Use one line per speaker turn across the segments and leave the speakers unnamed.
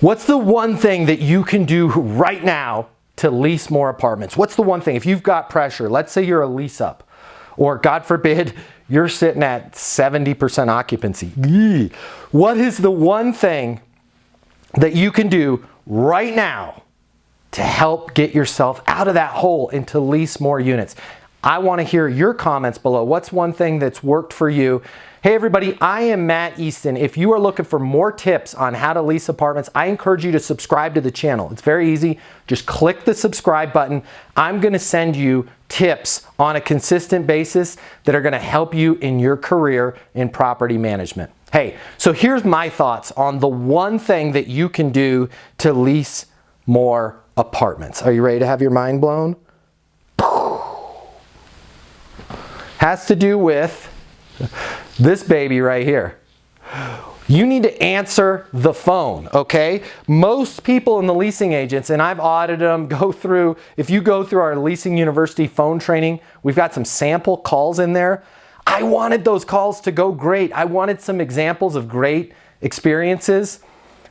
What's the one thing that you can do right now to lease more apartments? What's the one thing? If you've got pressure, let's say you're a lease up, or God forbid, you're sitting at 70% occupancy. Yee. What is the one thing that you can do right now to help get yourself out of that hole and to lease more units? I want to hear your comments below. What's one thing that's worked for you? Hey everybody, I am Matt Easton. If you are looking for more tips on how to lease apartments, I encourage you to subscribe to the channel. It's very easy. Just click the subscribe button. I'm going to send you tips on a consistent basis that are going to help you in your career in property management. Hey, so here's my thoughts on the one thing that you can do to lease more apartments. Are you ready to have your mind blown? Has to do with this baby right here. You need to answer the phone, okay? Most people in the leasing agents, and I've audited them, if you go through our Leasing University phone training, we've got some sample calls in there. I wanted those calls to go great. I wanted some examples of great experiences.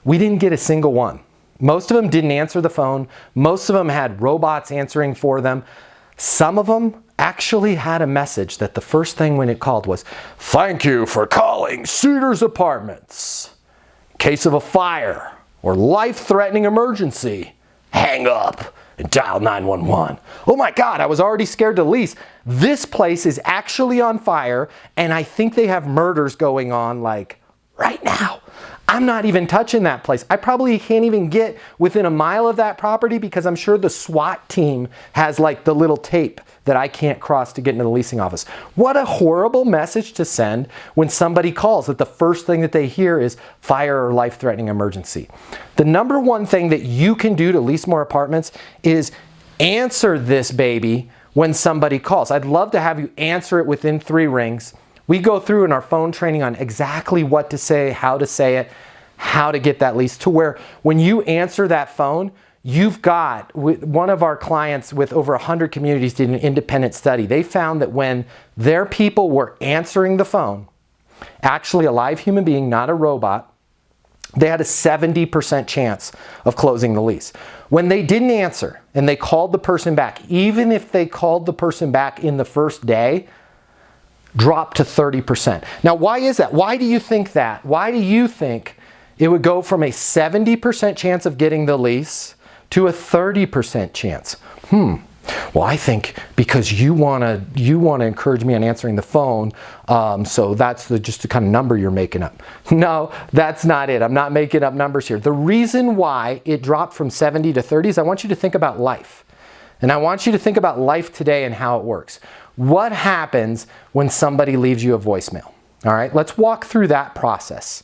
We didn't get a single one. Most of them didn't answer the phone. Most of them had robots answering for them. Some of them actually had a message that the first thing when it called was, "Thank you for calling Cedars Apartments. In case of a fire or life-threatening emergency, hang up and dial 911. Oh my God, I was already scared to lease. This place is actually on fire and I think they have murders going on like right now. I'm not even touching that place. I probably can't even get within a mile of that property because I'm sure the SWAT team has like the little tape that I can't cross to get into the leasing office." What a horrible message to send when somebody calls that the first thing that they hear is fire or life-threatening emergency. The number one thing that you can do to lease more apartments is answer this baby when somebody calls. I'd love to have you answer it within 3 rings. We go through in our phone training on exactly what to say, how to get that lease, to where when you answer that phone, you've got, one of our clients with over 100 communities did an independent study. They found that when their people were answering the phone, actually a live human being, not a robot, they had a 70% chance of closing the lease. When they didn't answer and they called the person back, even if they called the person back in the first day, dropped to 30%. Now, why is that? Why do you think that? Why do you think it would go from a 70% chance of getting the lease to a 30% chance? Well, I think because you want to encourage me on answering the phone, so that's just the kind of number you're making up. No, that's not it. I'm not making up numbers here. The reason why it dropped from 70 to 30 is I want you to think about life. And I want you to think about life today and how it works. What happens when somebody leaves you a voicemail? All right, let's walk through that process.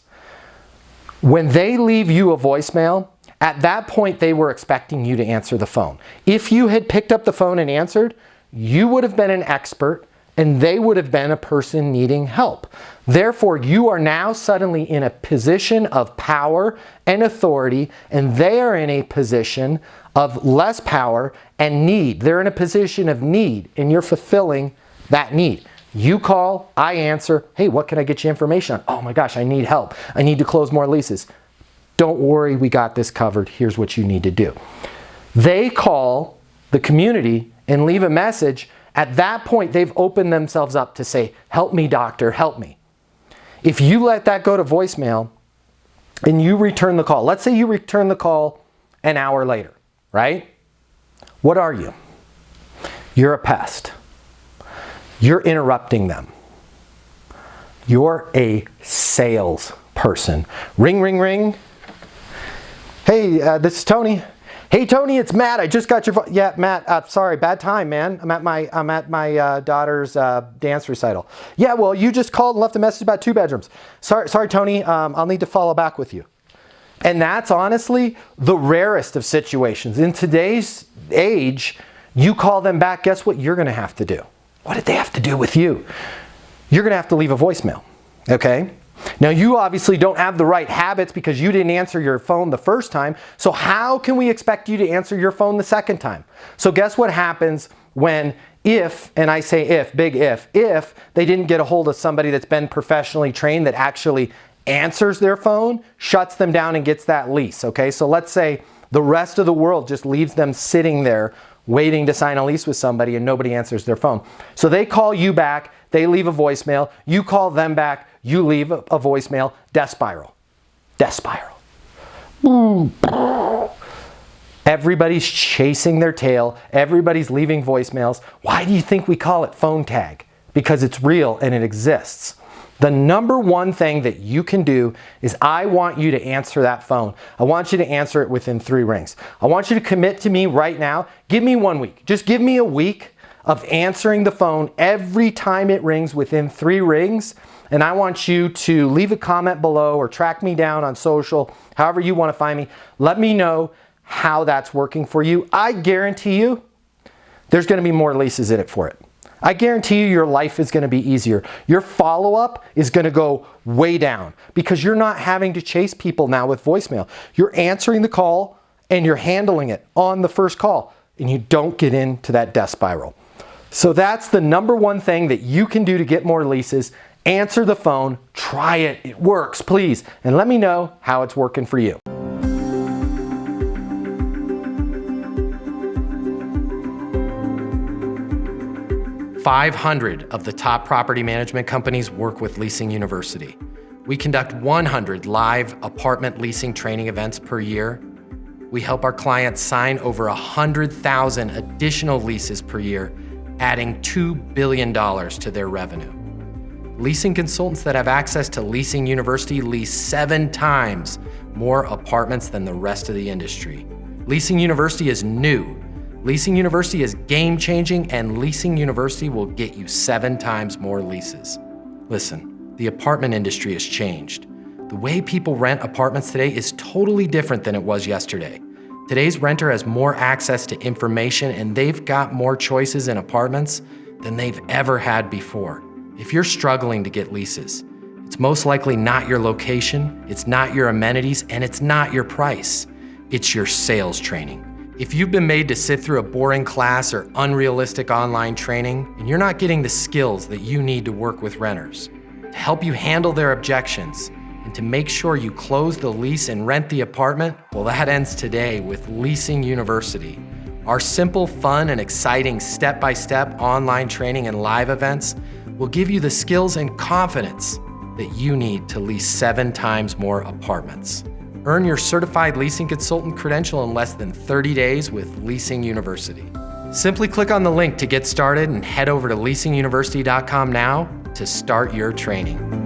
When they leave you a voicemail, at that point they were expecting you to answer the phone. If you had picked up the phone and answered, you would have been an expert and they would have been a person needing help. Therefore, you are now suddenly in a position of power and authority, and they are in a position of less power and need. They're in a position of need, and you're fulfilling that need. You call, I answer, "Hey, what can I get you information on?" "Oh my gosh, I need help. I need to close more leases." "Don't worry, we got this covered. Here's what you need to do." They call the community and leave a message. At that point, they've opened themselves up to say, "Help me, doctor, help me." If you let that go to voicemail and you return the call, let's say you return the call an hour later, right? What are you? You're a pest. You're interrupting them. You're a salesperson. Ring, ring, ring. "Hey, this is Tony." "Hey Tony, it's Matt. I just got your phone." "Yeah, Matt. Sorry, bad time, man. I'm at my daughter's dance recital." "Yeah, well, you just called and left a message about 2 bedrooms. Sorry, Tony. I'll need to follow back with you." And that's honestly the rarest of situations. In today's age, you call them back. Guess what you're going to have to do? What did they have to do with you? You're going to have to leave a voicemail. Okay. Now, you obviously don't have the right habits because you didn't answer your phone the first time. So how can we expect you to answer your phone the second time? So guess what happens when, if, and I say if, big if they didn't get a hold of somebody that's been professionally trained that actually answers their phone, shuts them down and gets that lease, okay? So let's say the rest of the world just leaves them sitting there waiting to sign a lease with somebody and nobody answers their phone. So they call you back, they leave a voicemail, you call them back, you leave a voicemail, death spiral. Death spiral. Everybody's chasing their tail, everybody's leaving voicemails. Why do you think we call it phone tag? Because it's real and it exists. The number one thing that you can do is I want you to answer that phone. I want you to answer it within 3 rings. I want you to commit to me right now. Give me 1 week. Just give me a week of answering the phone every time it rings within 3 rings. And I want you to leave a comment below or track me down on social, however you want to find me. Let me know how that's working for you. I guarantee you there's going to be more leases in it for it. I guarantee you your life is going to be easier. Your follow-up is going to go way down because you're not having to chase people now with voicemail. You're answering the call and you're handling it on the first call and you don't get into that death spiral. So that's the number one thing that you can do to get more leases. Answer the phone, try it, it works, please. And let me know how it's working for you. .500 of the top property management companies work with Leasing University. We conduct 100 live apartment leasing training events per year. We help our clients sign over 100,000 additional leases per year, adding $2 billion to their revenue. Leasing consultants that have access to Leasing University lease 7 times more apartments than the rest of the industry. Leasing University is new. Leasing University is game-changing, and Leasing University will get you 7 times more leases. Listen, the apartment industry has changed. The way people rent apartments today is totally different than it was yesterday. Today's renter has more access to information, and they've got more choices in apartments than they've ever had before. If you're struggling to get leases, it's most likely not your location, it's not your amenities, and it's not your price. It's your sales training. If you've been made to sit through a boring class or unrealistic online training, and you're not getting the skills that you need to work with renters, to help you handle their objections, and to make sure you close the lease and rent the apartment, well, that ends today with Leasing University. Our simple, fun, and exciting step-by-step online training and live events will give you the skills and confidence that you need to lease 7 times more apartments. Earn your Certified Leasing Consultant Credential in less than 30 days with Leasing University. Simply click on the link to get started and head over to leasinguniversity.com now to start your training.